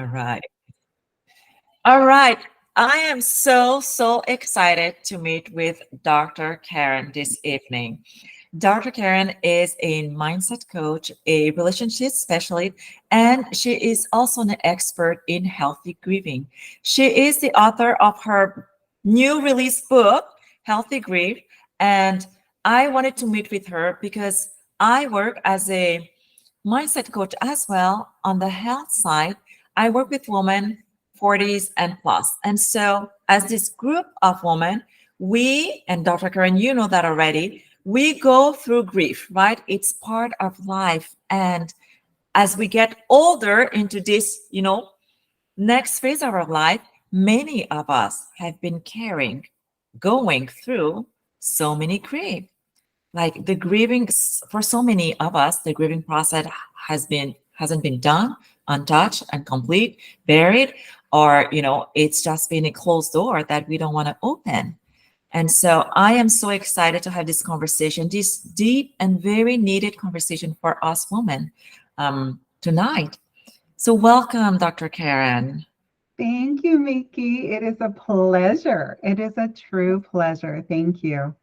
All right. All right. I am so excited to meet with Dr. Karen this evening. Dr. Karen is a mindset coach, a relationship specialist, and she is also an expert in healthy grieving. She is the author of her new release book, Healthy Grief. And I wanted to meet with her because I work as a mindset coach as well on the health side. I work with women 40s and plus. And so, as this group of women, we, and Dr. Karen, you know that already, we go through grief, right? It's part of life. And as we get older into this, next phase of our life, many of us have been carrying, going through so many grief. Like the grieving for so many of us, the grieving process hasn't been done, untouched and complete, buried, or it's just been a closed door that we don't want to open. And so I am so excited to have this conversation, this deep and very needed conversation for us women tonight. So welcome, Dr. Karen. Thank you, Miki. It is a pleasure. It is a true pleasure. Thank you.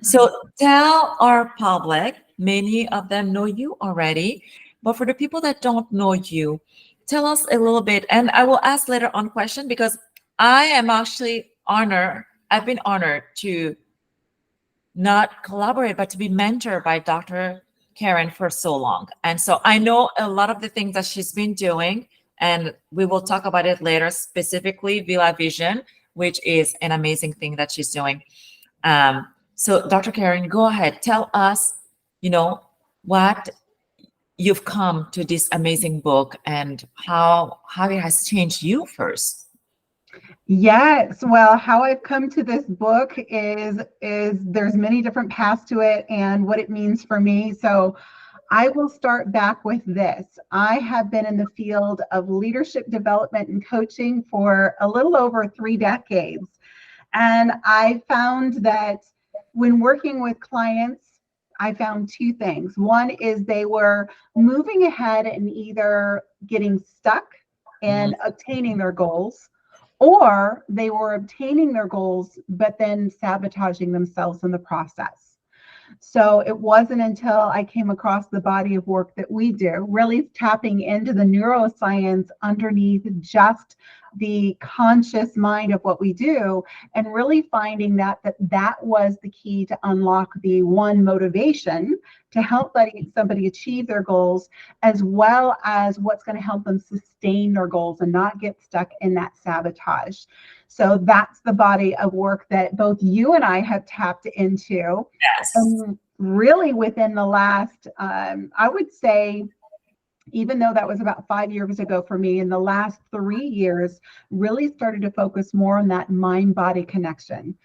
So tell our public, many of them know you already, but for the people that don't know you, tell us a little bit. And I will ask later on question because I am actually honored. I've been honored to not collaborate, but to be mentored by Dr. Karen for so long. And so I know a lot of the things that she's been doing, and we will talk about it later, specifically Villa Vision, which is an amazing thing that she's doing. So Dr. Karen, go ahead, tell us, what you've come to this amazing book and how it has changed you first. Yes, well, how I've come to this book is there's many different paths to it and what it means for me. So I will start back with this. I have been in the field of leadership development and coaching for a little over 3 decades. And I found that when working with clients, I found two things. One is they were moving ahead and either getting stuck Mhm. and obtaining their goals, or they were obtaining their goals, but then sabotaging themselves in the process. So it wasn't until I came across the body of work that we do, really tapping into the neuroscience underneath just the conscious mind of what we do, and really finding that was the key to unlock the one motivation to help somebody achieve their goals, as well as what's going to help them sustain their goals and not get stuck in that sabotage. So that's the body of work that both you and I have tapped into. Yes. Really within the last, I would say, even though that was about 5 years ago for me, in the last 3 years, really started to focus more on that mind-body connection,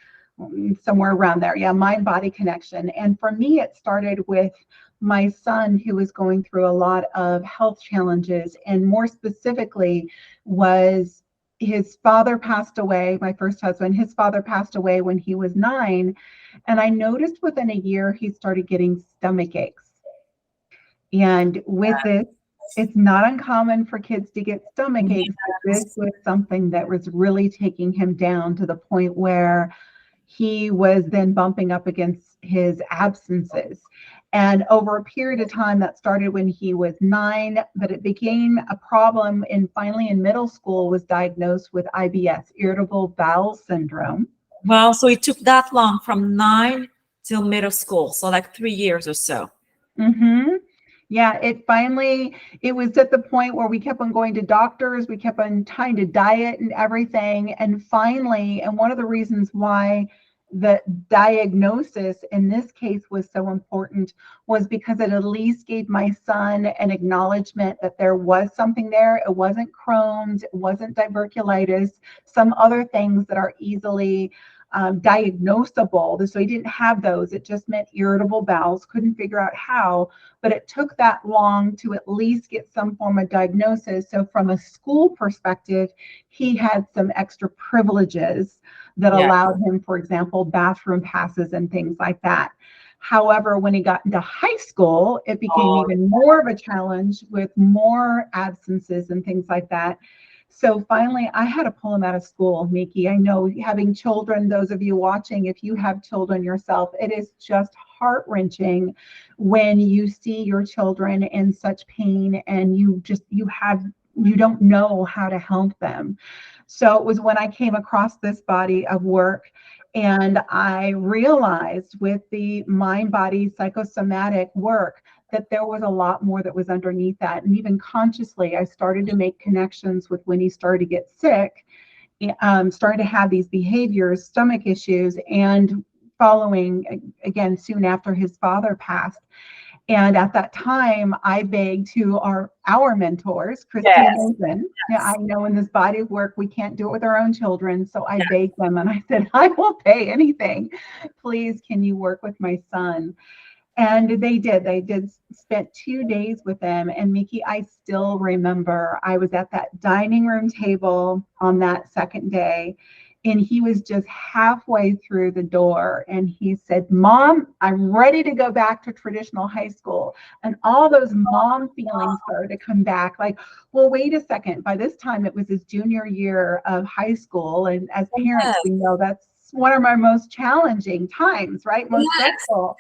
somewhere around there. Yeah, mind-body connection. And for me, it started with my son, who was going through a lot of health challenges, and more specifically was his father passed away. My first husband, his father passed away when he was 9. And I noticed within a year, he started getting stomach aches. And with this, it's not uncommon for kids to get stomach aches, but this Yes. was something that was really taking him down to the point where he was then bumping up against his absences. And over a period of time, that started when he was 9, but it became a problem. And finally, in middle school, was diagnosed with IBS, irritable bowel syndrome. Well, so it took that long from 9 till middle school, so like 3 years or so. Mm-hmm. Yeah, it was at the point where we kept on going to doctors, we kept on trying to diet and everything. And finally, and one of the reasons why the diagnosis in this case was so important was because it at least gave my son an acknowledgement that there was something there. It wasn't Crohn's, it wasn't diverculitis, some other things that are easily diagnosable. So he didn't have those. It just meant irritable bowels, couldn't figure out how, but it took that long to at least get some form of diagnosis. So from a school perspective, he had some extra privileges that Yeah. allowed him, for example, bathroom passes and things like that. However, when he got into high school, it became Oh, even more of a challenge with more absences and things like that. So finally, I had to pull him out of school, Miki. I know having children, those of you watching, if you have children yourself, it is just heart-wrenching when you see your children in such pain and you don't know how to help them. So it was when I came across this body of work and I realized with the mind body psychosomatic work that there was a lot more that was underneath that. And even consciously, I started to make connections with when he started to get sick, started to have these behaviors, stomach issues, and following again soon after his father passed. And at that time, I begged to our mentors, Christy and yes, Nathan. Yeah, I yes, know in this body of work, we can't do it with our own children. So I begged them and I said, I will pay anything. Please, can you work with my son? And they did. They did spent 2 days with them. And Miki, I still remember I was at that dining room table on that second day, and he was just halfway through the door. And he said, Mom, I'm ready to go back to traditional high school. And all those mom feelings started to come back. Like, well, wait a second. By this time, it was his junior year of high school. And as parents, yes, we know that's one of our most challenging times, right? Most yes. stressful.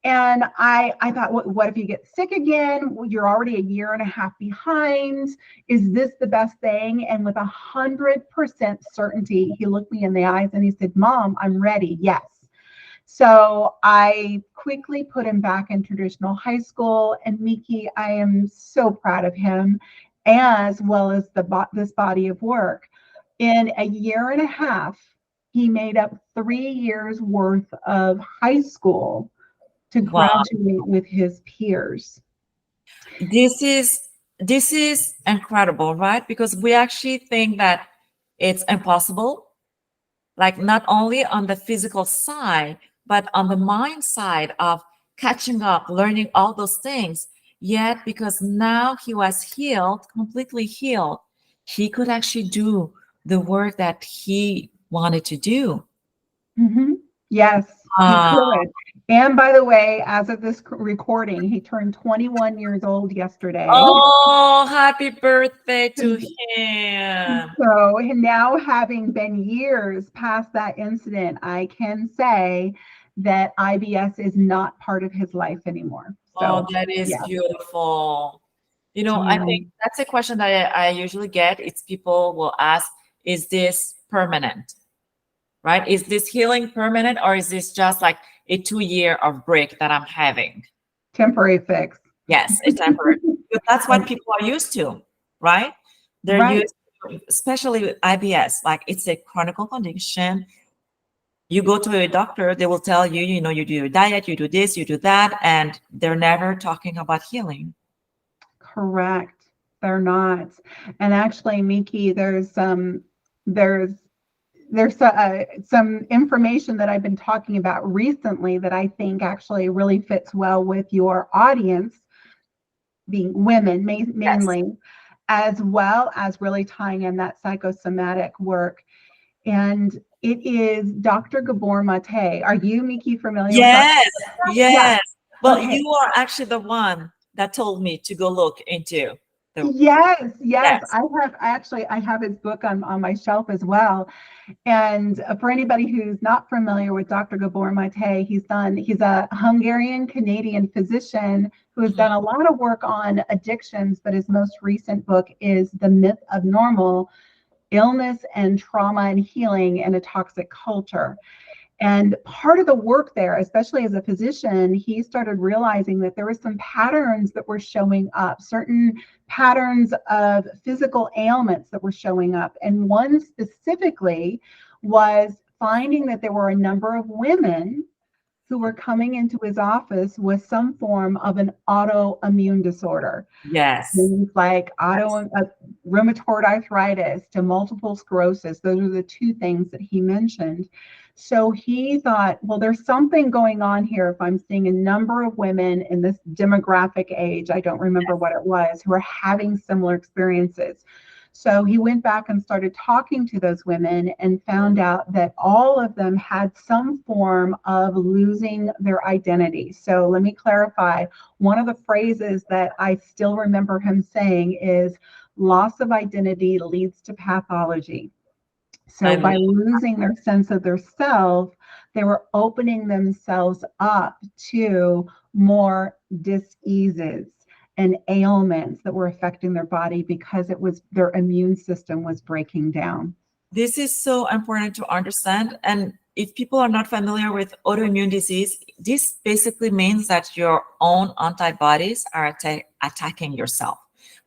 And I thought, what if you get sick again? Well, you're already a year and a half behind. Is this the best thing? And with 100% certainty, he looked me in the eyes and he said, Mom, I'm ready. Yes. So I quickly put him back in traditional high school. And Miki, I am so proud of him, as well as this body of work. In a year and a half, he made up 3 years worth of high school to Wow. graduate with his peers. This is this is incredible, right? Because we actually think that it's impossible, like not only on the physical side, but on the mind side of catching up, learning all those things. Yet, because now he was healed, completely healed, he could actually do the work that he wanted to do. Mm-hmm. Yes, he Uh, could. And by the way, as of this recording, he turned 21 years old yesterday. oh, happy birthday to him. So now, having been years past that incident, I can say that IBS is not part of his life anymore. Oh, So, that is yeah. beautiful. I think Mm. that's a question that I usually get. It's people will ask, is this permanent? Right? Is this healing permanent or is this just like a 2 year of break that I'm having? Temporary fix. Yes, a temporary. Because that's what people are used to, right? They're Right. used to, especially with IBS, like it's a chronic condition. You go to a doctor, they will tell you, you do your diet, you do this, you do that, and they're never talking about healing. Correct. They're not. And actually, Miki, there's some information that I've been talking about recently that I think actually really fits well with your audience, being women Yes. mainly, as well as really tying in that psychosomatic work. And it is Dr. Gabor Mate. Are you, Miki, familiar with Dr. Yes, Yeah. yes. Well, Okay. you are actually the one that told me to go look into the Yes, yes. yes, I have his book on my shelf as well. And for anybody who's not familiar with Dr. Gabor Mate, he's a Hungarian Canadian physician who has mhm, done a lot of work on addictions, but his most recent book is The Myth of Normal: Illness and Trauma and Healing in a Toxic Culture. And part of the work there, especially as a physician, he started realizing that there were some patterns that were showing up, certain patterns of physical ailments that were showing up. And one specifically was finding that there were a number of women who were coming into his office with some form of an autoimmune disorder. yes, Things like yes, rheumatoid arthritis to multiple sclerosis. Those are the two things that he mentioned. So he thought, well, there's something going on here if I'm seeing a number of women in this demographic age, I don't remember what it was, who are having similar experiences. So he went back and started talking to those women and found out that all of them had some form of losing their identity. So let me clarify. One of the phrases that I still remember him saying is, loss of identity leads to pathology. So I by losing their sense of their self, they were opening themselves up to more diseases and ailments that were affecting their body because it was their immune system was breaking down. This is so important to understand. And if people are not familiar with autoimmune disease, this basically means that your own antibodies are attacking yourself.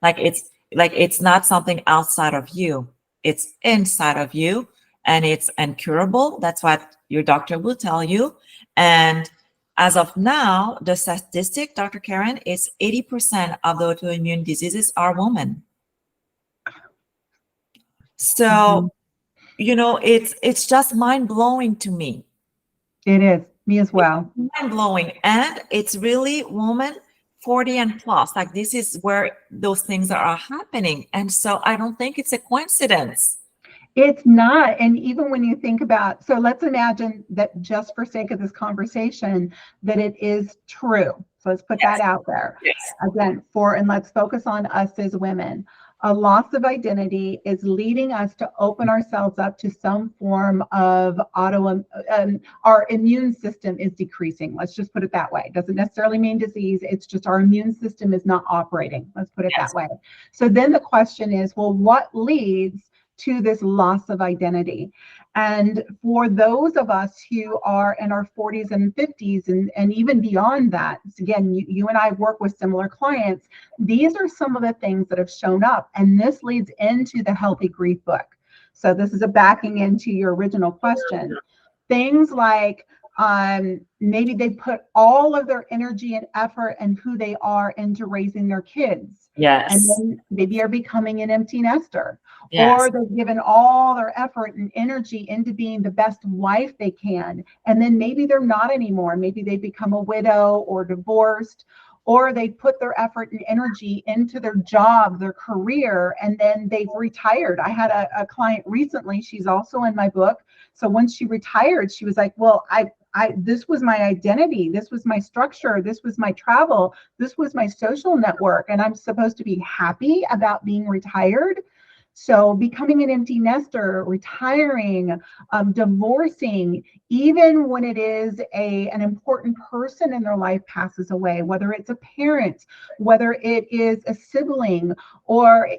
It's not something outside of you. It's inside of you, and it's incurable. That's what your doctor will tell you. And as of now, the statistic, Dr. Karen, is 80% of the autoimmune diseases are women. So, Mhm. it's just mind blowing to me. It is me as well. Mind blowing. And it's really women 40 and plus. Like, this is where those things are happening. And so I don't think it's a coincidence. It's not. And even when you think about, so let's imagine that just for sake of this conversation, that it is true. So let's put that Yes. out there. Yes. Again, and let's focus on us as women. A loss of identity is leading us to open ourselves up to some form of our immune system is decreasing. Let's just put it that way. It doesn't necessarily mean disease. It's just our immune system is not operating. Let's put it Yes. that way. So then the question is, well, what leads to this loss of identity? And for those of us who are in our 40s and 50s and even beyond that, again, you and I work with similar clients, these are some of the things that have shown up. And this leads into the Healthy Grief book. So this is a backing into your original question. Things like maybe they put all of their energy and effort and who they are into raising their kids. Yes. And then maybe are becoming an empty nester. Yes. Or they've given all their effort and energy into being the best wife they can. And then maybe they're not anymore. Maybe they become a widow or divorced, or they put their effort and energy into their job, their career, and then they've retired. I had a client recently, she's also in my book. So once she retired, she was like, well, this was my identity. This was my structure. This was my travel. This was my social network. And I'm supposed to be happy about being retired. So becoming an empty nester, retiring, divorcing, even when it is an important person in their life passes away, whether it's a parent, whether it is a sibling, or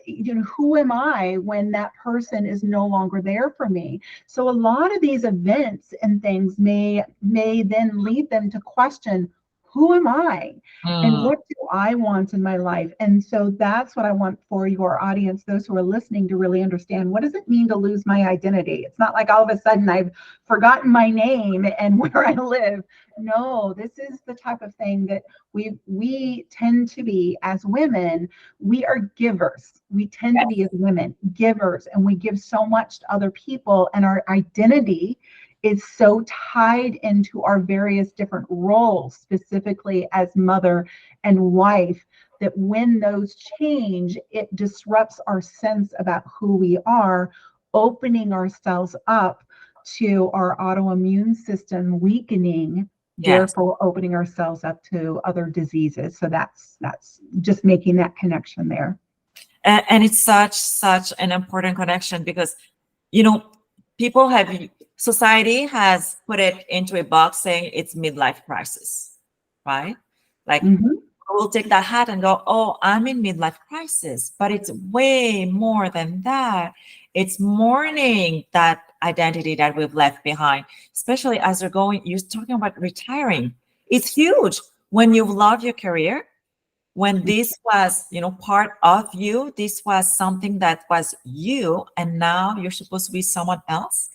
who am I when that person is no longer there for me? So a lot of these events and things may then lead them to question, who am I? And what do I want in my life? And so that's what I want for your audience, those who are listening, to really understand. What does it mean to lose my identity? It's not like all of a sudden I've forgotten my name and where I live. No, this is the type of thing that we tend to be as women. We are givers. We tend to be as women givers, and we give so much to other people, and our identity is so tied into our various different roles, specifically as mother and wife, that when those change, it disrupts our sense about who we are, opening ourselves up to our autoimmune system weakening, Yes. therefore opening ourselves up to other diseases. So that's just making that connection there. And it's such an important connection because, people society has put it into a box saying it's midlife crisis, right? Like, we'll take that hat and go, oh, I'm in midlife crisis, but it's way more than that. It's mourning that identity that we've left behind, especially as you're talking about retiring. It's huge when you love your career, when this was, part of you, this was something that was you, and now you're supposed to be someone else,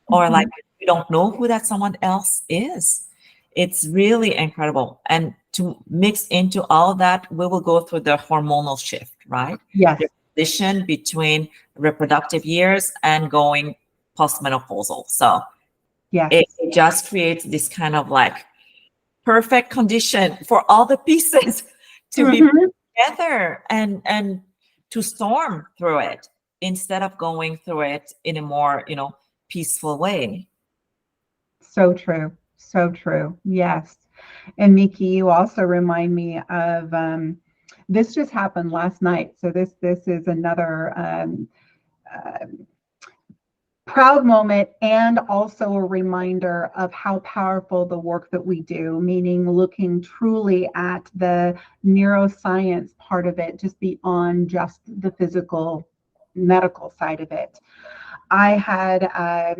or like you don't know who that someone else is. It's really incredible. And to mix into all that, we will go through the hormonal shift, right? Yes. The transition between reproductive years and going postmenopausal. So Yes. it just creates this kind of like perfect condition for all the pieces to be together and to storm through it. instead of going through it in a more, peaceful way. So true. So true. Yes. And Miki, you also remind me of this just happened last night. So this is another uh, proud moment, and also a reminder of how powerful the work that we do, meaning looking truly at the neuroscience part of it, just beyond just the physical medical side of it. I had,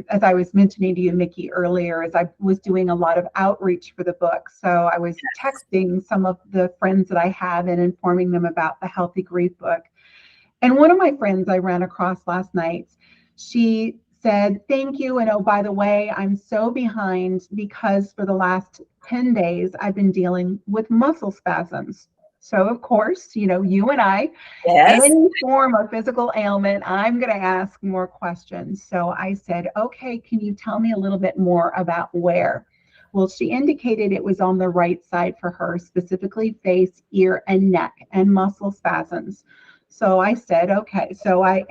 as I was mentioning to you, Mickey, earlier, as I was doing a lot of outreach for the book. So I was texting some of the friends that I have and informing them about the Healthy Grief book. And one of my friends I ran across last night, she said, thank you. And oh, by the way, I'm so behind because for the last 10 days, I've been dealing with muscle spasms. So, of course, you and I, Yes. any form of physical ailment, I'm going to ask more questions. So I said, okay, can you tell me a little bit more about where? Well, she indicated it was on the right side for her, specifically face, ear, and neck, and muscle spasms. So I said, okay. So I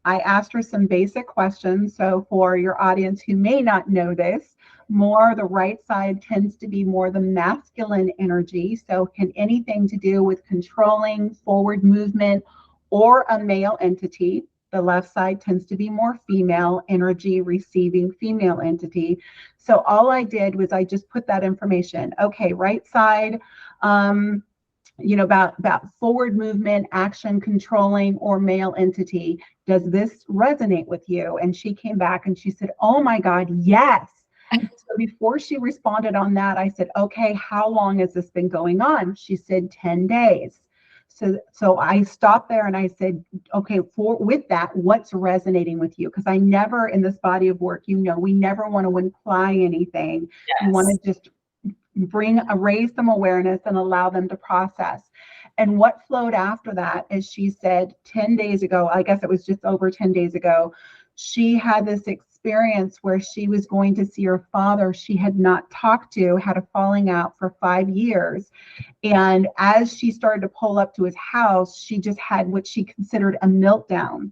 asked her some basic questions. So for your audience who may not know this, more the right side tends to be more the masculine energy. So can anything to do with controlling forward movement or a male entity. The left side tends to be more female energy, receiving female entity. So all I did was I just put that information. Okay, right side, about forward movement, action, controlling, or male entity. Does this resonate with you? And she came back and she said, oh my God, yes. So before she responded on that, I said, okay, how long has this been going on? She said 10 days. So I stopped there and I said, okay, with that, what's resonating with you? Because I never, in this body of work, we never want to imply anything. We want Yes. to just raise them awareness and allow them to process. And what flowed after that is she said 10 days ago, I guess it was just over 10 days ago, she had this experience where she was going to see her father she had not talked to, had a falling out for 5 years. And as she started to pull up to his house, she just had what she considered a meltdown.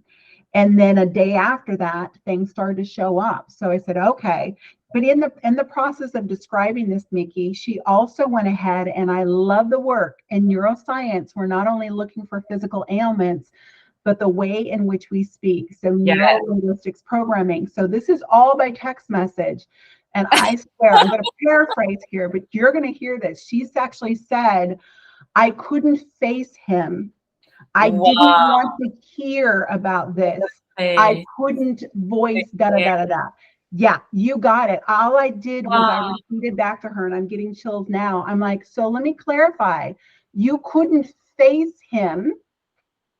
And then a day after that, things started to show up. So I said, okay. But in the process of describing this, Mickey, she also went ahead, and I love the work in neuroscience. We're not only looking for physical ailments, but the way in which we speak. So Yes. neuro-linguistics programming. So this is all by text message. And I swear, I'm going to paraphrase here, but you're going to hear this. She's actually said, I couldn't face him. I didn't Wow. want to hear about this. I Hey. couldn't voice da da da da da. Yeah, you got it. All I did was I Wow. repeated back to her, and I'm getting chills now. I'm like, so let me clarify. You couldn't face him.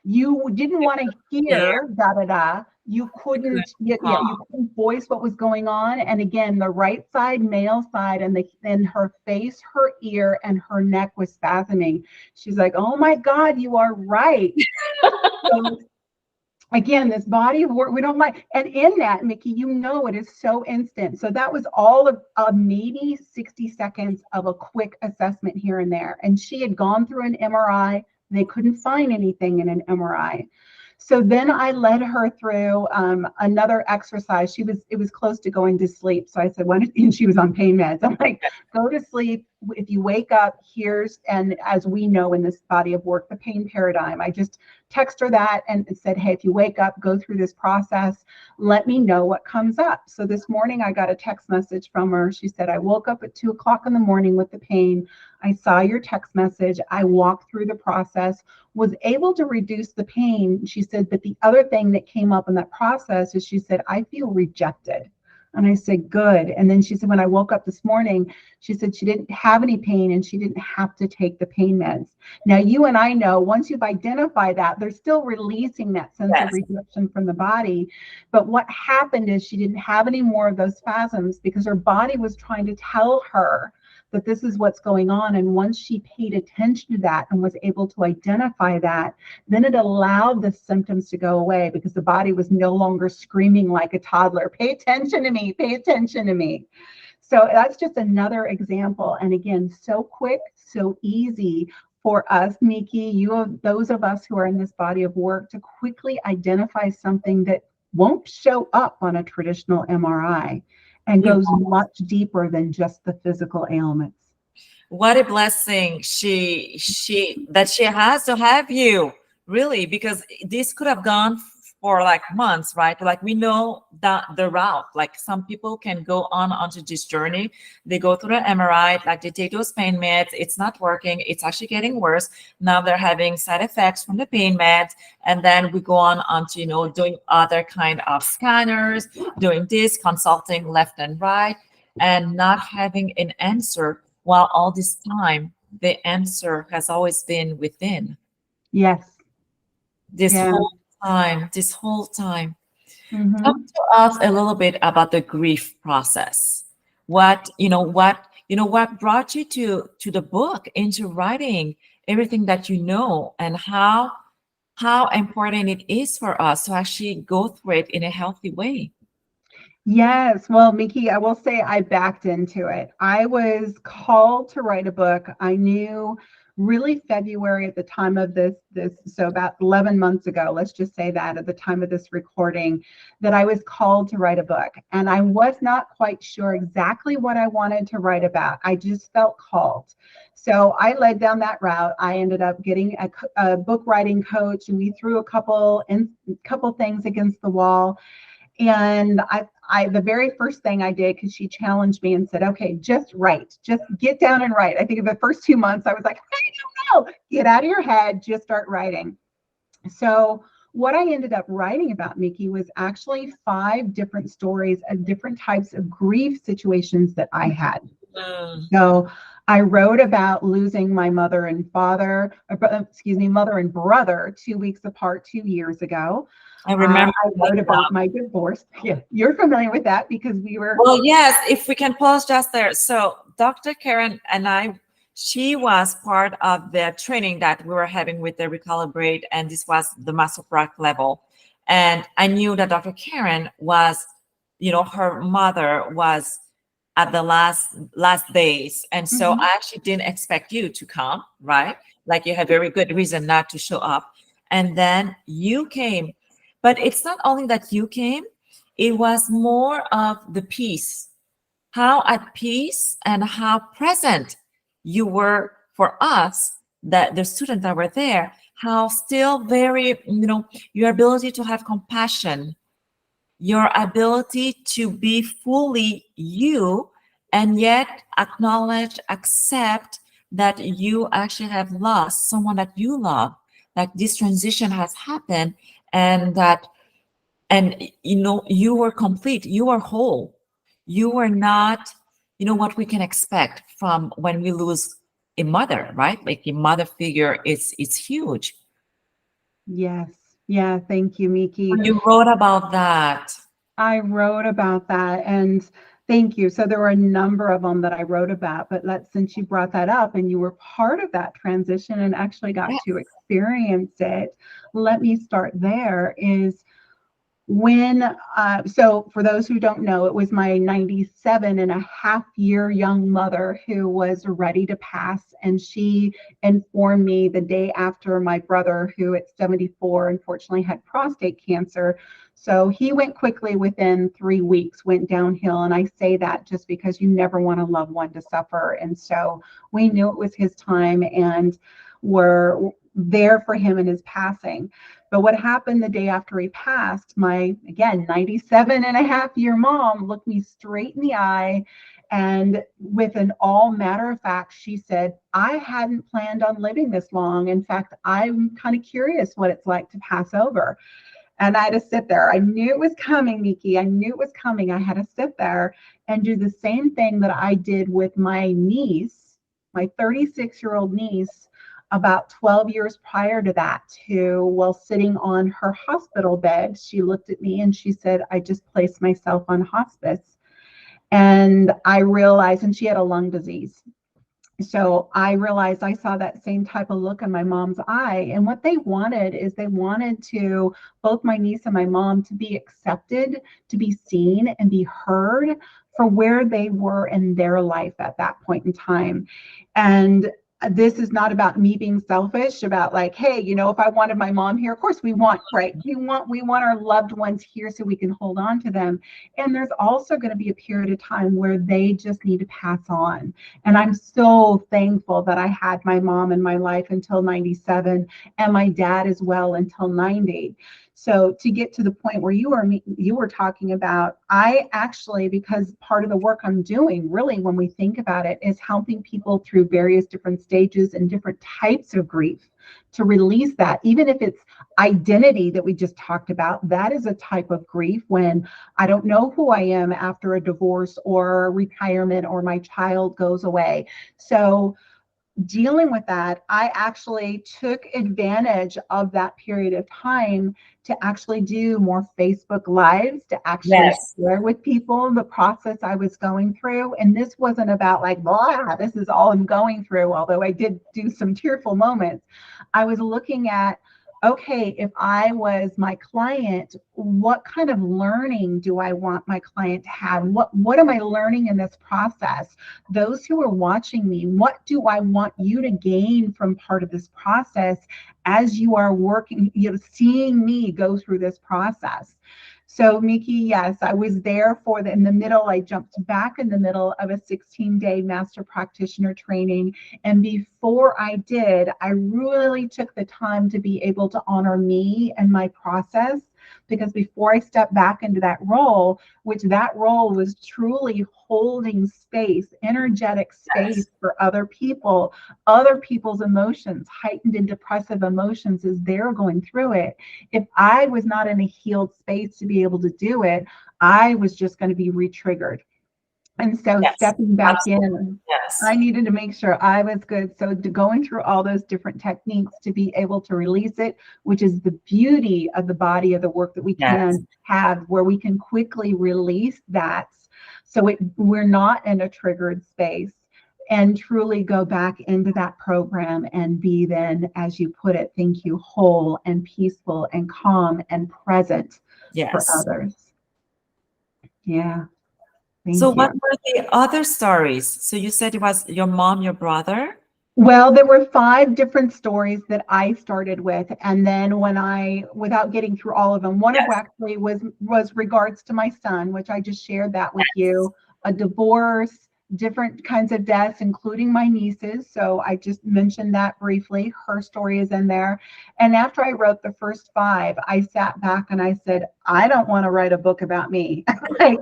You didn't want to There. hear da da da. You couldn't, yeah, you couldn't voice what was going on. And again, the right side, male side, and her face, her ear, and her neck was spasming. She's like, "Oh my God, you are right." So again, this body of work we don't like, and in that, Mickey, it is so instant. So that was all of maybe 60 seconds of a quick assessment here and there. And she had gone through an MRI. They couldn't find anything in an MRI. So then I led her through another exercise. It was close to going to sleep. So I said, and she was on pain meds. I'm like, go to sleep. If you wake up, and as we know in this body of work, the pain paradigm, I just text her that and said, hey, if you wake up, go through this process, let me know what comes up. So this morning I got a text message from her. She said, I woke up at 2:00 in the morning with the pain. I saw your text message. I walked through the process, was able to reduce the pain. She said, but the other thing that came up in that process is she said, I feel rejected. And I said, good. And then she said, when I woke up this morning, she said she didn't have any pain and she didn't have to take the pain meds. Now, you and I know once you've identified that, they're still releasing that sense of Yes. rejection from the body. But what happened is she didn't have any more of those spasms because her body was trying to tell her that this is what's going on. And once she paid attention to that and was able to identify that, then it allowed the symptoms to go away because the body was no longer screaming like a toddler, pay attention to me, pay attention to me. So that's just another example. And again, so quick, so easy for us, Miki, those of us who are in this body of work, to quickly identify something that won't show up on a traditional MRI and You goes much deeper than just the physical ailments. What a blessing she has to have you, really, because this could have gone for like months, right? Like we know that the route, like some people can go on onto this journey. They go through the MRI, like they take those pain meds, it's not working, it's actually getting worse. Now they're having side effects from the pain meds, and then we go on to, doing other kind of scanners, doing this, consulting left and right, and not having an answer, while all this time the answer has always been within. Yes. this Yeah. whole this whole time. Talk Hmm. to us a little bit about the grief process. What brought you to the book, into writing everything that you know, and how important it is for us to actually go through it in a healthy way. Yes. Well, Miki, I will say I backed into it. I was called to write a book. I knew really February at the time of this, so about 11 months ago, let's just say that at the time of this recording, that I was called to write a book. And I was not quite sure exactly what I wanted to write about. I just felt called. So I led down that route. I ended up getting a book writing coach, and we threw a couple things against the wall. And the very first thing I did, because she challenged me and said, okay, just write, just get down and write. I think in the first 2 months, I was like, I don't know, get out of your head, just start writing. So what I ended up writing about, Miki, was actually 5 different stories of different types of grief situations that I had. Mm. So I wrote about losing my mother and father, mother and brother 2 weeks apart 2 years ago. I remember I that wrote now. about my divorce. Yeah, you're familiar with that because we were. Well, yes, if we can pause just there. So, Dr. Karen and I, she was part of the training that we were having with the Recalibrate, and this was the Master Prac level. And I knew that Dr. Karen was, her mother was at the last days. And so Mhm. I actually didn't expect you to come, right? Like you had very good reason not to show up. And then you came. But it's not only that you came, it was more of the peace, how at peace and how present you were for us, that the students that were there, how still very, your ability to have compassion, your ability to be fully you, and yet acknowledge, accept that you actually have lost someone that you love, like this transition has happened, and that, and you were complete, you were whole, you were not, what we can expect from when we lose a mother, right? Like a mother figure is, it's huge. Yes. Yeah. Thank you, Miki. You wrote about that. I wrote about that, and thank you. So there were a number of them that I wrote about, but since you brought that up and you were part of that transition and actually got Yeah. to experience it, let me start there. Is when so for those who don't know, it was my 97.5 year young mother who was ready to pass, and she informed me the day after my brother, who at 74 unfortunately had prostate cancer. So he went quickly, within 3 weeks went downhill, and I say that just because you never want a loved one to suffer. And so we knew it was his time and were there for him in his passing. But what happened the day after he passed, my, again, 97.5 year mom looked me straight in the eye, and with an all matter of fact, she said, I hadn't planned on living this long. In fact, I'm kind of curious what it's like to pass over. And I had to sit there. I knew it was coming, Miki. I knew it was coming. I had to sit there and do the same thing that I did with my niece, my 36-year-old niece, about 12 years prior to that, who, while sitting on her hospital bed, she looked at me and she said, I just placed myself on hospice. And I realized, and she had a lung disease. So I realized I saw that same type of look in my mom's eye. And what they wanted is they wanted to, both my niece and my mom, to be accepted, to be seen and be heard for where they were in their life at that point in time. And this is not about me being selfish about like, hey, if I wanted my mom here, of course we want, right? We want our loved ones here so we can hold on to them. And there's also going to be a period of time where they just need to pass on. And I'm so thankful that I had my mom in my life until 97 and my dad as well until 90. So to get to the point where you were talking about, I actually, because part of the work I'm doing, really, when we think about it, is helping people through various different stages and different types of grief to release that. Even if it's identity that we just talked about, that is a type of grief when I don't know who I am after a divorce or retirement or my child goes away. So dealing with that, I actually took advantage of that period of time to actually do more Facebook Lives, to actually Yes. share with people the process I was going through. And this wasn't about like, blah, this is all I'm going through, although I did do some tearful moments. I was looking at, okay, if I was my client, what kind of learning do I want my client to have? What am I learning in this process? Those who are watching me, what do I want you to gain from part of this process as you are working, seeing me go through this process? So, Miki, yes, I was there in the middle. I jumped back in the middle of a 16-day master practitioner training. And before I did, I really took the time to be able to honor me and my process. Because before I stepped back into that role, which that role was truly holding space, energetic space for other people, other people's emotions, heightened and depressive emotions as they're going through it. If I was not in a healed space to be able to do it, I was just going to be re-triggered. And so Yes. stepping back Absolutely. in, Yes. I needed to make sure I was good. So going through all those different techniques to be able to release it, which is the beauty of the body of the work that we Yes. can have, where we can quickly release that. So we're not in a triggered space, and truly go back into that program and be then, as you put it, thank you, whole and peaceful and calm and present for Yes. others. Yeah. So Thank you. what were the other stories? So you said it was your mom, your brother? Well, there were 5 different stories that I started with. And then without getting through all of them, one of Yes. actually was regards to my son, which I just shared that with Yes. you, a divorce, different kinds of deaths, including my nieces. So I just mentioned that briefly. Her story is in there. And after I wrote the first 5, I sat back and I said, I don't want to write a book about me. Like,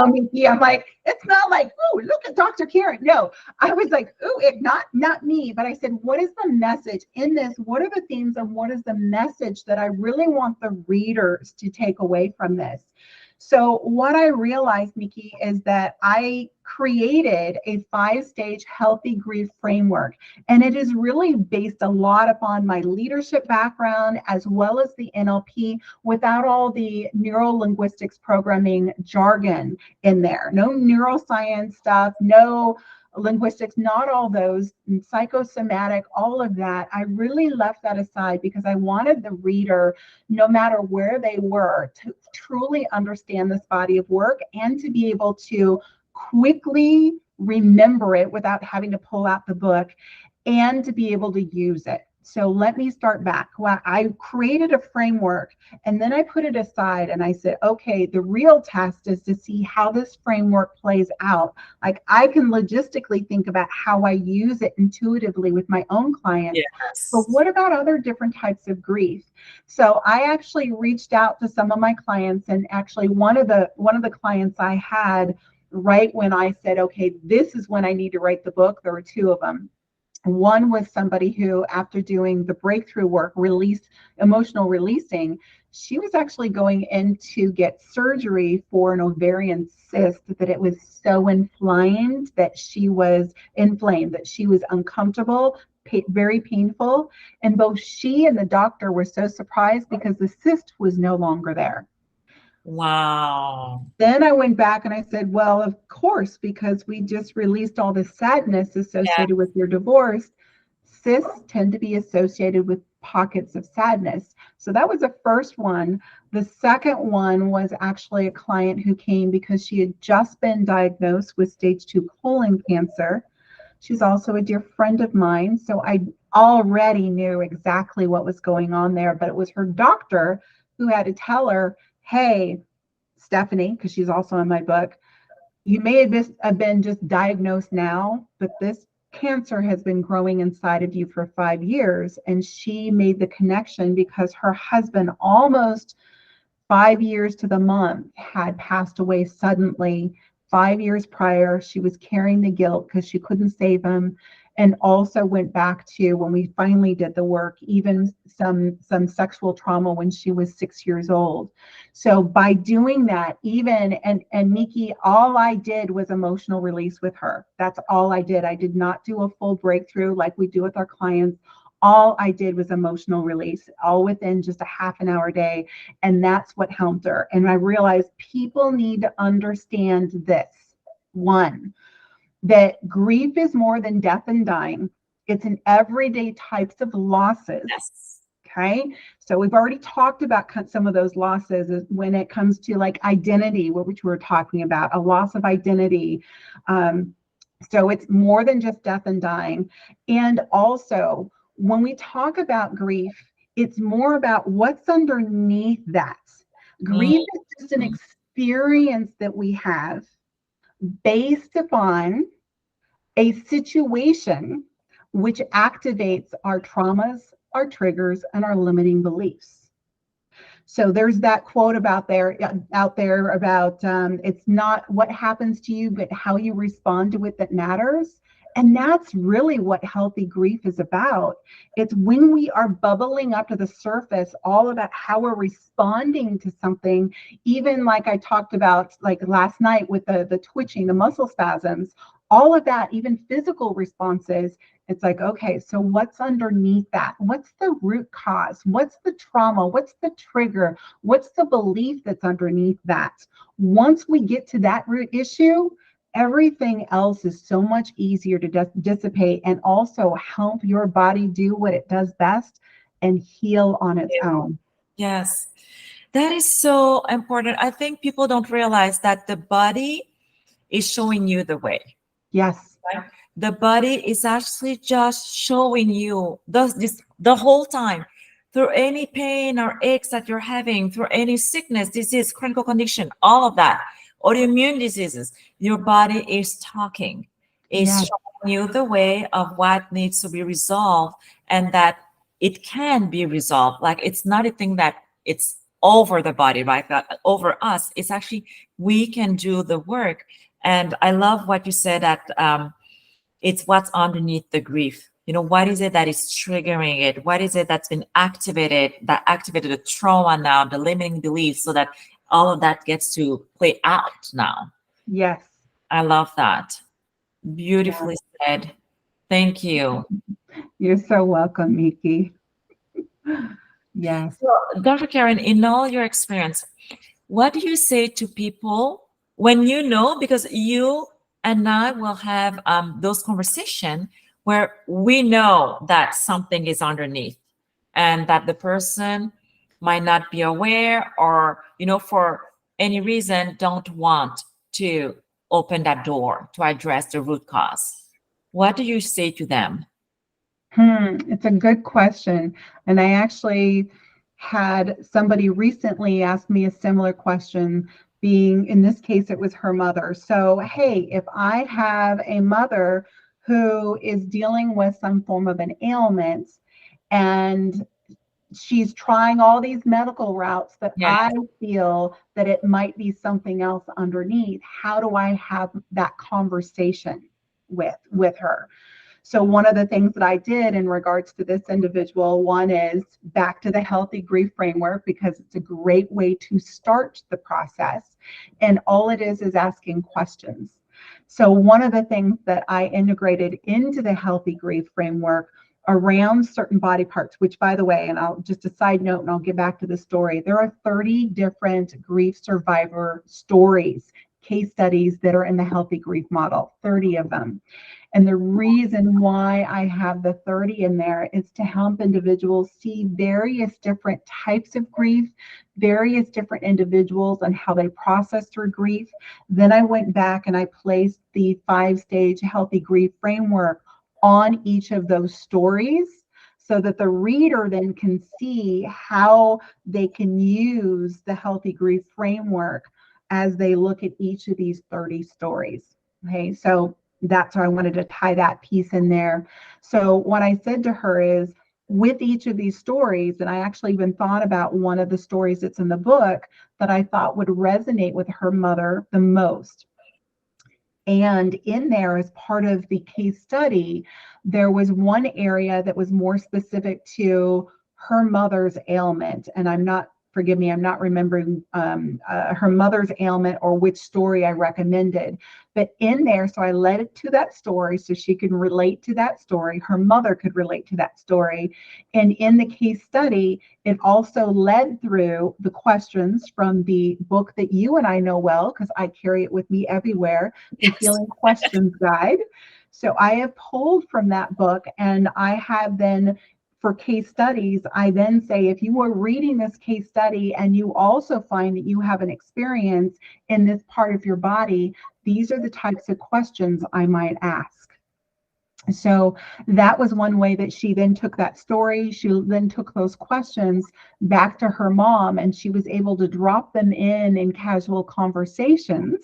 Miki, I'm like, it's not like, oh, look at Dr. Karen. No, I was like, oh, not me. But I said, what is the message in this? What are the themes and what is the message that I really want the readers to take away from this? So what I realized, Miki, is that I created a 5-stage healthy grief framework. And it is really based a lot upon my leadership background as well as the NLP, without all the neuro-linguistics programming jargon in there. No neuroscience stuff, no linguistics, not all those, psychosomatic, all of that. I really left that aside because I wanted the reader, no matter where they were, to truly understand this body of work and to be able to quickly remember it without having to pull out the book and to be able to use it. So let me start back. Well, I created a framework and then I put it aside and I said, okay, the real test is to see how this framework plays out. Like I can logistically think about how I use it intuitively with my own clients. But Yes. what about other different types of grief? So I actually reached out to some of my clients, and actually one of the clients I had right when I said, okay, this is when I need to write the book. There were 2 of them. One was somebody who, after doing the breakthrough work, emotional releasing, she was actually going in to get surgery for an ovarian cyst, that it was so inflamed, that she was uncomfortable, very painful. And both she and the doctor were so surprised because the cyst was no longer there. Wow. Then I went back and I said, well, of course, because we just released all the sadness Yeah. associated with your divorce. Cysts tend to be associated with pockets of sadness. So that was the first one. The second one was actually a client who came because she had just been diagnosed with stage 2 colon cancer. She's also a dear friend of mine. So I already knew exactly what was going on there, but it was her doctor who had to tell her, hey, Stephanie, because she's also in my book, you may have been just diagnosed now, but this cancer has been growing inside of you for 5 years. And she made the connection because her husband, almost 5 years to the month, had passed away suddenly. 5 years prior, she was carrying the guilt because she couldn't save him, and also went back to, when we finally did the work, even some sexual trauma when she was 6 years old. So by doing that, even and Nikki, all I did was emotional release with her. That's all I did. I did not do a full breakthrough like we do with our clients. All I did was emotional release, all within just a half an hour day. And that's what helped her. And I realized people need to understand this. One, that grief is more than death and dying. It's in everyday types of losses. Yes. Okay. So we've already talked about some of those losses when it comes to like identity, which we were talking about, a loss of identity. So it's more than just death and dying. And also, when we talk about grief, it's more about what's underneath that. Grief is just an experience that we have based upon a situation which activates our traumas, our triggers, and our limiting beliefs. So there's that quote out there about it's not what happens to you, but how you respond to it that matters. And that's really what healthy grief is about. It's when we are bubbling up to the surface, all about how we're responding to something, even like I talked about like last night with the twitching, the muscle spasms, all of that, even physical responses. It's like, okay, so what's underneath that? What's the root cause? What's the trauma? What's the trigger? What's the belief that's underneath that? Once we get to that root issue, everything else is so much easier to dissipate and also help your body do what it does best and heal on its own. Yes, that is so important. I think people don't realize that the body is showing you the way. Yes. Right? The body is actually just showing you the whole time, through any pain or aches that you're having, through any sickness, disease, chronic condition, all of that, autoimmune diseases, your body is talking, is Yes. showing you the way of what needs to be resolved, and that it can be resolved. Like, it's not a thing that it's over the body, right? That over us. It's actually, we can do the work. And I love what you said, that it's what's underneath the grief. You know, what is it that is triggering it? What is it that's been activated, that activated the trauma now, the limiting beliefs, so that all of that gets to play out now? Yes. I love that. Beautifully said. Thank you. You're so welcome, Miki. Yes. So, Dr. Karen, in all your experience, what do you say to people when you know, because you and I will have those conversations where we know that something is underneath and that the person might not be aware, or, you know, for any reason don't want to open that door to address the root cause. What do you say to them? It's a good question. And I actually had somebody recently ask me a similar question, being in this case, it was her mother. So, hey, if I have a mother who is dealing with some form of an ailment and she's trying all these medical routes, that Yeah. I feel that it might be something else underneath, how do I have that conversation with her? So one of the things that I did in regards to this individual, one is back to the healthy grief framework, because it's a great way to start the process. And all it is asking questions. So one of the things that I integrated into the healthy grief framework around certain body parts, which, by the way, and I'll just a side note and I'll get back to the story, there are 30 different grief survivor stories, case studies that are in the healthy grief model, 30 of them. And the reason why I have the 30 in there is to help individuals see various different types of grief, various different individuals and how they process through grief. Then I went back and I placed the 5-stage healthy grief framework on each of those stories so that the reader then can see how they can use the healthy grief framework as they look at each of these 30 stories. Okay, so that's why I wanted to tie that piece in there. So what I said to her is, with each of these stories, and I actually even thought about one of the stories that's in the book that I thought would resonate with her mother the most. And in there, as part of the case study, there was one area that was more specific to her mother's ailment. And forgive me, I'm not remembering her mother's ailment or which story I recommended. But in there, so I led it to that story so she could relate to that story. Her mother could relate to that story. And in the case study, it also led through the questions from the book that you and I know well, because I carry it with me everywhere, the Yes. Healing Questions Guide. So I have pulled from that book, and I have then, for case studies, I then say, if you are reading this case study and you also find that you have an experience in this part of your body, these are the types of questions I might ask. So that was one way that she then took that story. She then took those questions back to her mom, and she was able to drop them in casual conversations.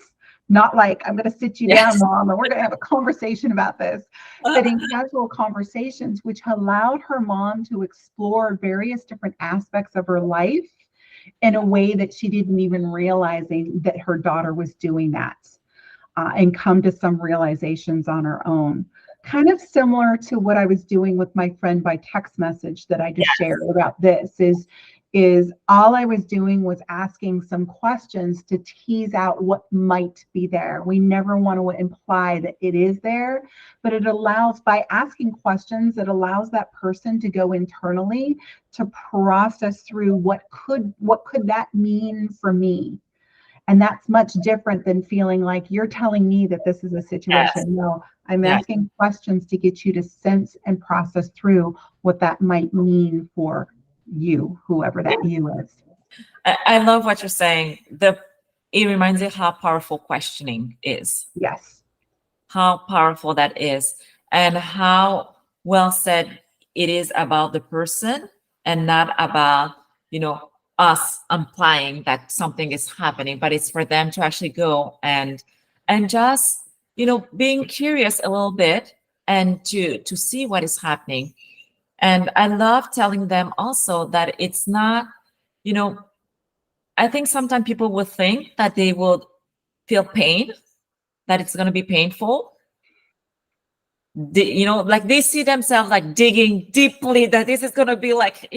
Not like, I'm going to sit you down, Yes. mom, and we're going to have a conversation about this, but in casual conversations, which allowed her mom to explore various different aspects of her life in a way that she didn't even realizing that her daughter was doing that, and come to some realizations on her own. Kind of similar to what I was doing with my friend by text message that I just shared about this is all I was doing was asking some questions to tease out what might be there. We never want to imply that it is there, but it allows, by asking questions, it allows that person to go internally to process through what could that mean for me. And that's much different than feeling like you're telling me that this is a Yes. situation. No, I'm Yes. asking questions to get you to sense and process through what that might mean for you, whoever that you is. I love what you're saying. It reminds you how powerful questioning is, Yes. how powerful that is, and how well said it is about the person and not about, you know, us implying that something is happening, but it's for them to actually go and just, being curious a little bit and to see what is happening. And I love telling them also that it's not, you know, I think sometimes people will think that they will feel pain, that it's going to be painful. Like they see themselves like digging deeply, that this is going to be like,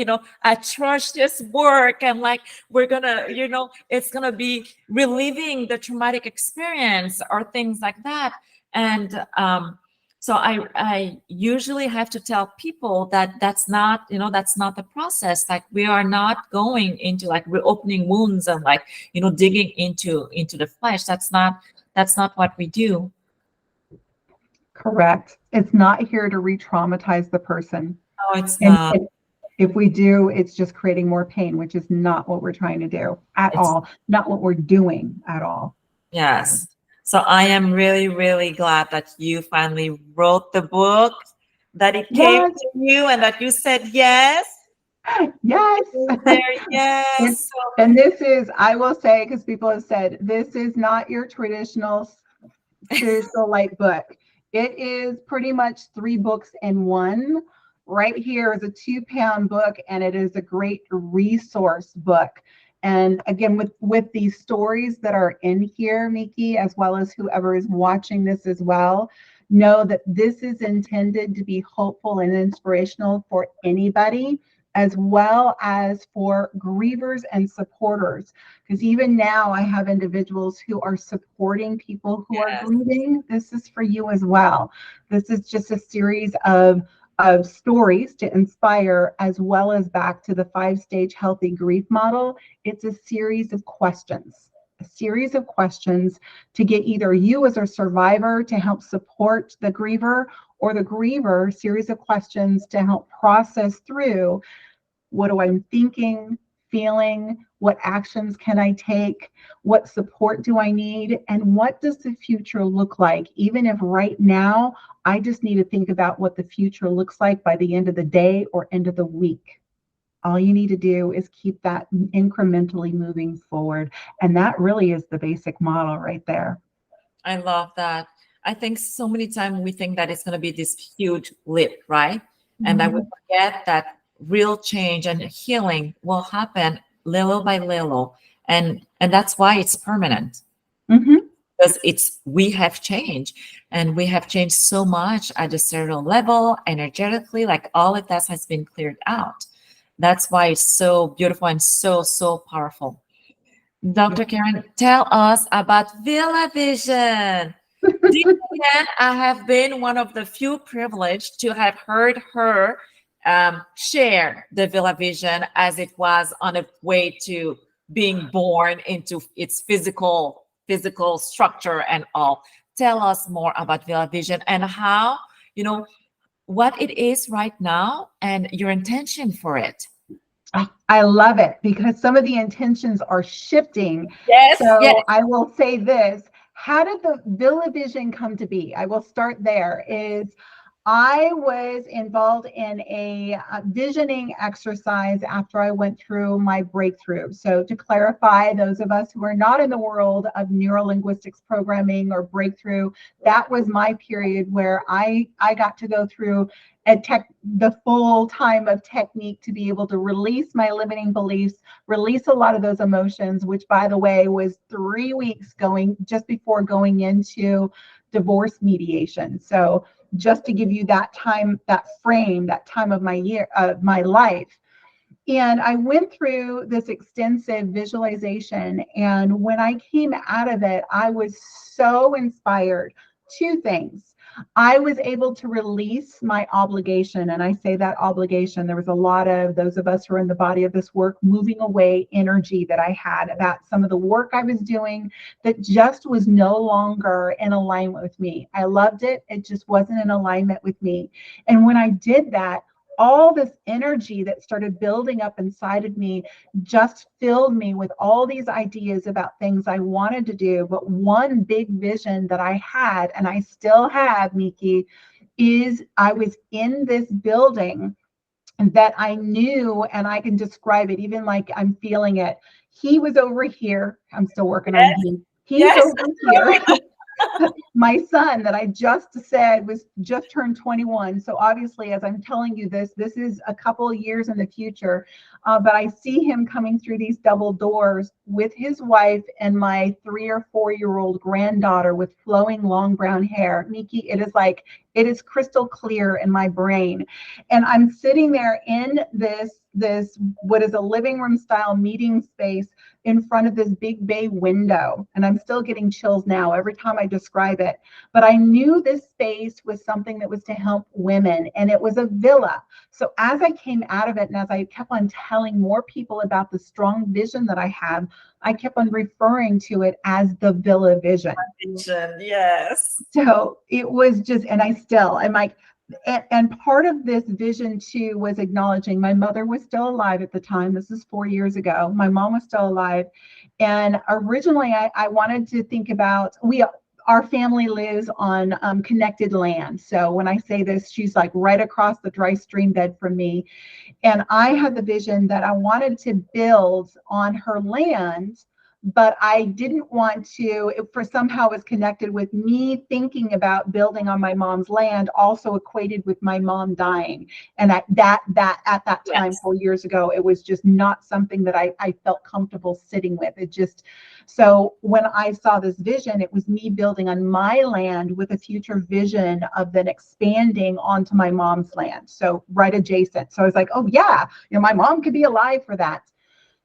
atrocious work. And like, we're going to, it's going to be reliving the traumatic experience or things like that. And so I usually have to tell people that that's not the process. Like we are not going into like reopening wounds and like, digging into the flesh. That's not what we do. Correct. It's not here to re-traumatize the person. No, it's And not. if we do, it's just creating more pain, which is not what we're trying to do at It's all, not what we're doing at all. Yes. So I am really, really glad that you finally wrote the book, that it came Yes, to you and that you said yes. yes. There, And, yes. So and this is, I will say, because people have said, this is not your traditional spiritual light book. It is pretty much 3 books in one. Right here is a 2-pound book, and it is a great resource book. And again, with these stories that are in here, Miki, as well as whoever is watching this as well, know that this is intended to be hopeful and inspirational for anybody, as well as for grievers and supporters. Because even now, I have individuals who are supporting people who are yes, grieving. This is for you as well. This is just a series of stories to inspire, as well as back to the 5-stage healthy grief model. It's a series of questions a series of questions to get either you as a survivor to help support the griever, or the griever a series of questions to help process through what do I'm thinking, feeling, what actions can I take, what support do I need, and what does the future look like? Even if right now I just need to think about what the future looks like by the end of the day or end of the week. All you need to do is keep that incrementally moving forward. And that really is the basic model right there. I love that. I think so many times we think that it's going to be this huge leap, right? And that we Mhm. forget that real change and healing will happen little by little. And that's why it's permanent, Mhm. because it's we have changed, and we have changed so much at a certain level energetically, like all of that has been cleared out. That's why it's so beautiful and so, so powerful. Dr. Karen, tell us about Villa Vision. This again, I have been one of the few privileged to have heard her share the Villa Vision as it was on its way to being born into its physical structure and all. Tell us more about Villa Vision and how, you know, what it is right now and your intention for it. I love it because some of the intentions are shifting. Yes, yes. So I will say this. How did the Villa Vision come to be? I will start there. Is I was involved in a visioning exercise after I went through my breakthrough. So to clarify, those of us who are not in the world of neurolinguistics programming or breakthrough, that was my period where I got to go through the full time of technique to be able to release my limiting beliefs, release a lot of those emotions, which by the way was 3 weeks going just before going into divorce mediation. So just to give you that time, that frame, that time of my year, of my life. And I went through this extensive visualization. And when I came out of it, I was so inspired. Two things. I was able to release my obligation. And I say that obligation, there was a lot of those of us who are in the body of this work moving away energy that I had about some of the work I was doing that just was no longer in alignment with me. I loved it. It just wasn't in alignment with me. And when I did that, all this energy that started building up inside of me just filled me with all these ideas about things I wanted to do. But one big vision that I had, and I still have, Miki, is I was in this building that I knew, and I can describe it even like I'm feeling it. He was over here. I'm still working on Yes, he. He's yes. over here. My son that I just said was just turned 21. So obviously, as I'm telling you this is a couple of years in the future. But I see him coming through these double doors with his wife and my 3 or 4 year old granddaughter with flowing long brown hair. Miki, it is crystal clear in my brain. And I'm sitting there in this what is a living room style meeting space in front of this big bay window. And I'm still getting chills now every time I describe it. But I knew this space was something that was to help women, and it was a villa. So as I came out of it, and as I kept on telling more people about the strong vision that I have, I kept on referring to it as the Villa Vision. Vision, yes. So it was just, and I still, I'm like, and part of this vision too was acknowledging my mother was still alive at the time. This is 4 years ago. My mom was still alive. And originally I wanted to think about, our family lives on connected land. So when I say this, she's like right across the dry stream bed from me. And I had the vision that I wanted to build on her land, but I didn't want to, it for somehow was connected with me thinking about building on my mom's land, also equated with my mom dying. And at that time, Yes. 4 years ago, it was just not something that I felt comfortable sitting with. It just, so when I saw this vision, it was me building on my land with a future vision of then expanding onto my mom's land. So right adjacent. So I was like, oh yeah, my mom could be alive for that.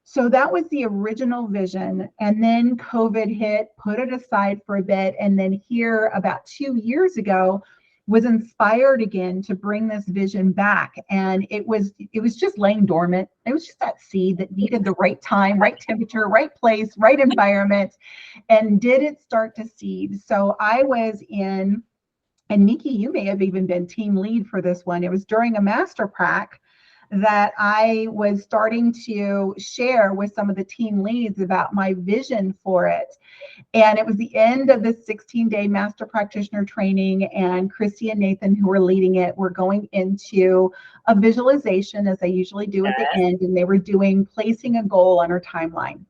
So that was the original vision. And then COVID hit, put it aside for a bit. And then here about 2 years ago, was inspired again to bring this vision back. And it was just laying dormant. It was just that seed that needed the right time, right temperature, right place, right environment. And did it start to seed? So I was in, and Nikki, you may have even been team lead for this one. It was during a master prac that I was starting to share with some of the team leads about my vision for it. And it was the end of this 16-day master practitioner training, and Christy and Nathan, who were leading it, were going into a visualization, as they usually do at the end, and they were doing placing a goal on our timeline.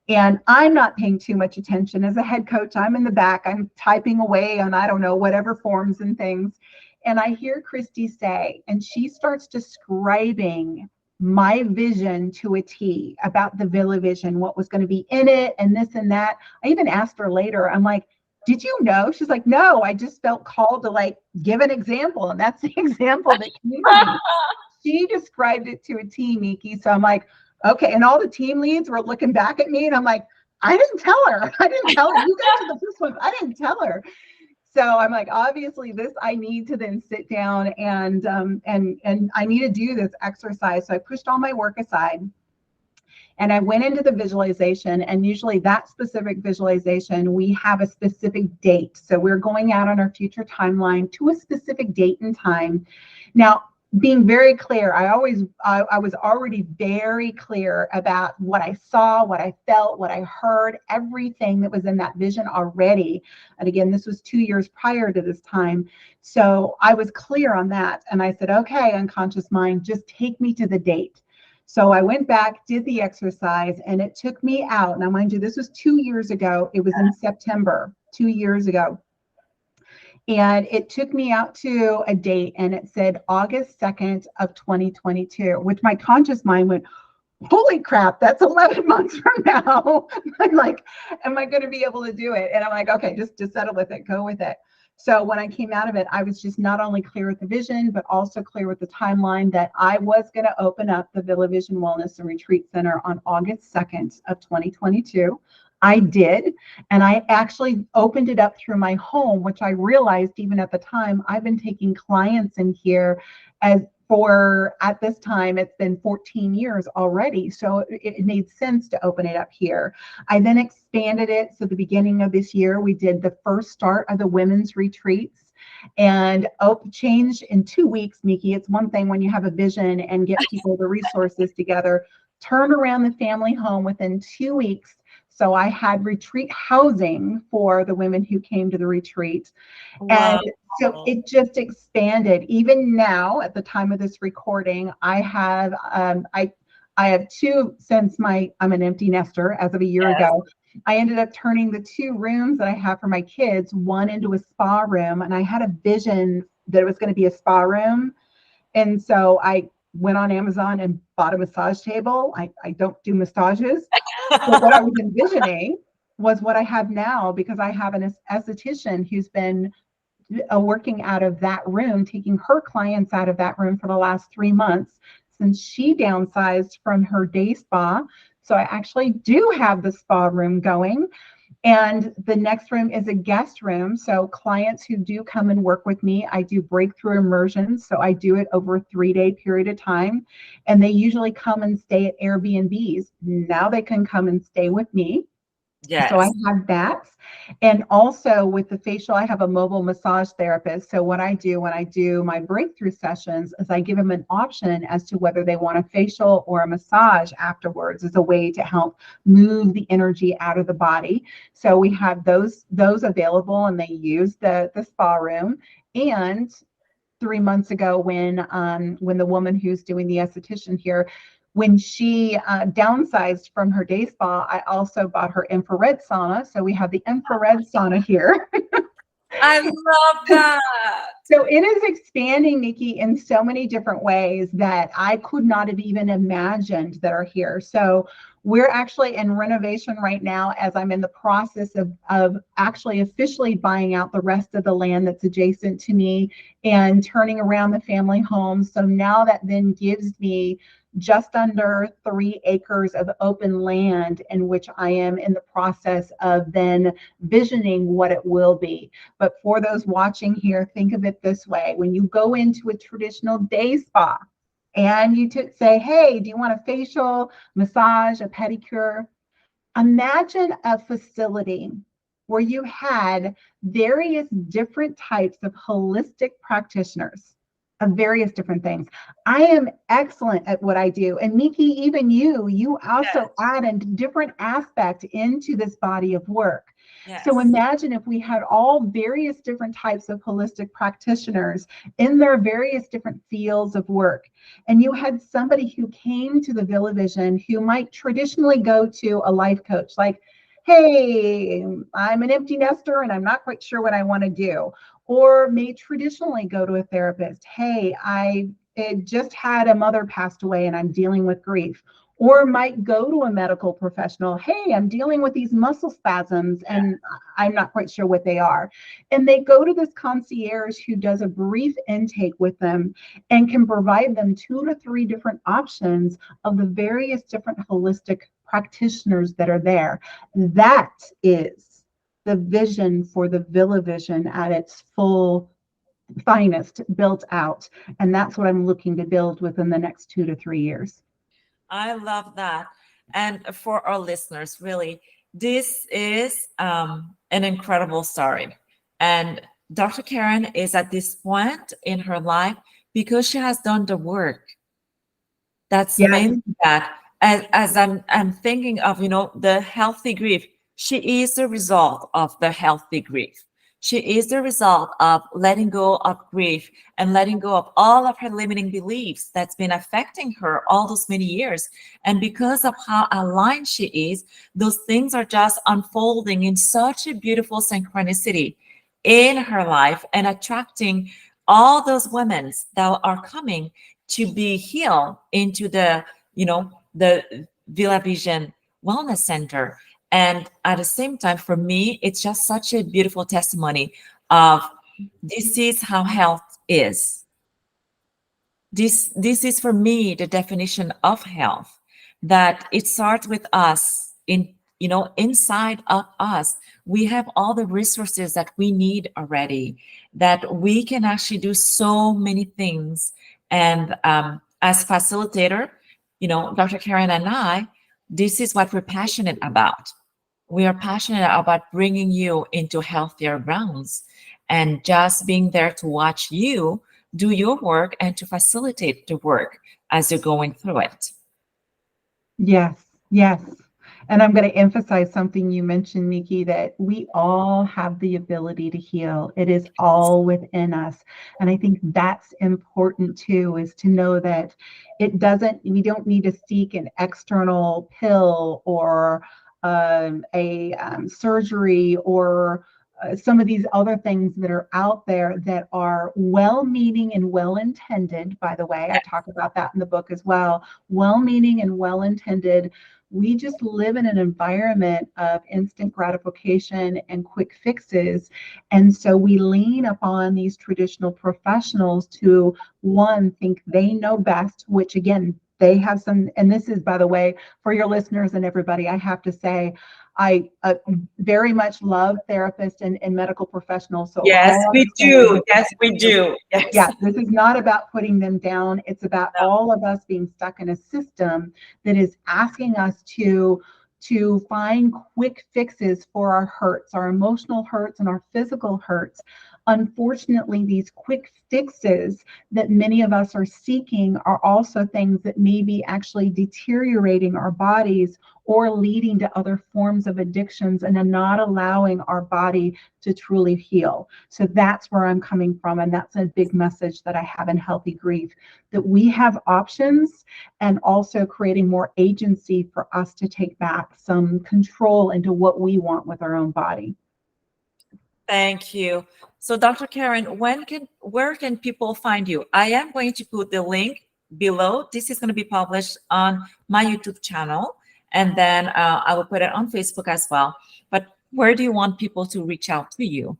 And I'm not paying too much attention as a head coach. I'm in the back, I'm typing away on, I don't know, whatever forms and things. And I hear Christy say, and she starts describing my vision to a T about the Villa vision, what was going to be in it and this and that. I even asked her later, I'm like, did you know? She's like, no, I just felt called to like give an example. And that's the example that came to me. She described it to a T, Miki. So I'm like, okay. And all the team leads were looking back at me, and I'm like, I didn't tell her. I didn't tell her. You got to the first one. I didn't tell her. So I'm like, obviously this, I need to then sit down and I need to do this exercise. So I pushed all my work aside and I went into the visualization, and usually that specific visualization, we have a specific date. So we're going out on our future timeline to a specific date and time. Now, being very clear, I was already very clear about what I saw, what I felt, what I heard, everything that was in that vision already. And again, this was 2 years prior to this time. So I was clear on that. And I said, okay, unconscious mind, just take me to the date. So I went back, did the exercise, and it took me out. Now, mind you, this was 2 years ago. It was in September, 2 years ago. And it took me out to a date, and it said August 2nd of 2022, which my conscious mind went, holy crap, that's 11 months from now. I'm like, am I going to be able to do it? And I'm like, okay, just settle with it, go with it. So when I came out of it, I was just not only clear with the vision, but also clear with the timeline that I was going to open up the Villa Vision Wellness and Retreat Center on August 2nd of 2022. I did, and I actually opened it up through my home, which I realized even at the time, I've been taking clients in here at this time, it's been 14 years already. So it made sense to open it up here. I then expanded it. So the beginning of this year, we did the first start of the women's retreats, and change in 2 weeks, Miki. It's one thing when you have a vision and get people the resources together, turn around the family home within 2 weeks. So I had retreat housing for the women who came to the retreat. And so it just expanded. Even now, at the time of this recording, I have two, since I'm an empty nester as of a year ago. I ended up turning the 2 rooms that I have for my kids, one into a spa room. And I had a vision that it was going to be a spa room. And so I went on Amazon and bought a massage table. I don't do massages. But what I was envisioning was what I have now, because I have an esthetician who's been working out of that room, taking her clients out of that room for the last 3 months since she downsized from her day spa. So I actually do have the spa room going. And the next room is a guest room. So clients who do come and work with me, I do breakthrough immersions. So I do it over a 3-day period of time. And they usually come and stay at Airbnbs. Now they can come and stay with me. Yes. So I have that. And also with the facial, I have a mobile massage therapist. So what I do when I do my breakthrough sessions is I give them an option as to whether they want a facial or a massage afterwards, as a way to help move the energy out of the body. So we have those available, and they use the spa room. And 3 months ago, when the woman who's doing the esthetician here, when she downsized from her day spa, I also bought her infrared sauna. So we have the infrared sauna here. I love that. So it is expanding, Nikki, in so many different ways that I could not have even imagined that are here. So we're actually in renovation right now, as I'm in the process of actually officially buying out the rest of the land that's adjacent to me and turning around the family home. So now that then gives me just under 3 acres of open land in which I am in the process of then visioning what it will be. But for those watching here, think of it this way. When you go into a traditional day spa and you say, hey, do you want a facial, massage, a pedicure? Imagine a facility where you had various different types of holistic practitioners of various different things. I am excellent at what I do. And Miki, even you also add a different aspect into this body of work. So Yes. imagine if we had all various different types of holistic practitioners in their various different fields of work. And you had somebody who came to the Villa Vision who might traditionally go to a life coach, like, hey, I'm an empty nester and I'm not quite sure what I want to do. Or may traditionally go to a therapist, hey, I just had a mother passed away and I'm dealing with grief. Or might go to a medical professional, hey, I'm dealing with these muscle spasms and I'm not quite sure what they are. And they go to this concierge who does a brief intake with them and can provide them 2 to 3 different options of the various different holistic practitioners that are there. That is the vision for the Villa Vision at its full finest, built out. And that's what I'm looking to build within the next 2 to 3 years. I love that. And for our listeners, really, this is an incredible story. And Dr. Karen is at this point in her life because she has done the work. That's Yes. mainly that. As I'm thinking of, the healthy grief, she is the result of the healthy grief. She is the result of letting go of grief and letting go of all of her limiting beliefs that's been affecting her all those many years. And because of how aligned she is, those things are just unfolding in such a beautiful synchronicity in her life and attracting all those women that are coming to be healed into the Villa Vision Wellness Center. And at the same time, for me, it's just such a beautiful testimony of this is how health is. This is for me the definition of health, that it starts with us inside of us. We have all the resources that we need already, that we can actually do so many things. And as facilitator, Dr. Karen and I, this is what we're passionate about. We are passionate about bringing you into healthier grounds and just being there to watch you do your work and to facilitate the work as you're going through it. Yes, yes. And I'm going to emphasize something you mentioned, Miki, that we all have the ability to heal. It is all within us. And I think that's important too, is to know that we don't need to seek an external pill or a surgery or some of these other things that are out there that are well-meaning and well-intended. By the way, I talk about that in the book as well. Well-meaning and well-intended. We just live in an environment of instant gratification and quick fixes. And so we lean upon these traditional professionals to, one, think they know best, which again, they have some, and this is, by the way, for your listeners and everybody, I have to say, I very much love therapists and medical professionals. So Yes, all I'm we saying do. Yes, we do. yeah, Yes. this is not about putting them down. It's about all of us being stuck in a system that is asking us to find quick fixes for our hurts, our emotional hurts and our physical hurts. Unfortunately, these quick fixes that many of us are seeking are also things that may be actually deteriorating our bodies or leading to other forms of addictions and are not allowing our body to truly heal. So that's where I'm coming from. And that's a big message that I have in Healthy Grief, that we have options and also creating more agency for us to take back some control into what we want with our own body. Thank you. So, Dr. Karen, where can people find you? I am going to put the link below. This is going to be published on my YouTube channel, and then I will put it on Facebook as well. But where do you want people to reach out to you?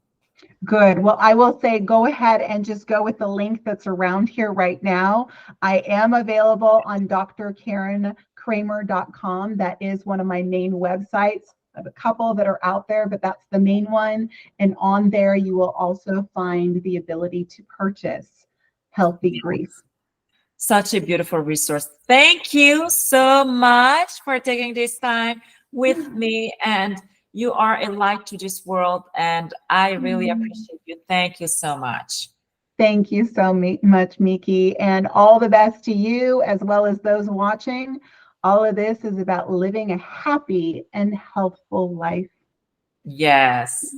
Good. Well, I will say go ahead and just go with the link that's around here right now. I am available on drkarenkramer.com. That is one of my main websites. I have a couple that are out there, but that's the main one. And on there, you will also find the ability to purchase Healthy Grief. Such a beautiful resource. Thank you so much for taking this time with me. And you are a light to this world. And I really appreciate you. Thank you so much. Thank you so much, Miki, and all the best to you as well as those watching. All of this is about living a happy and healthful life. Yes.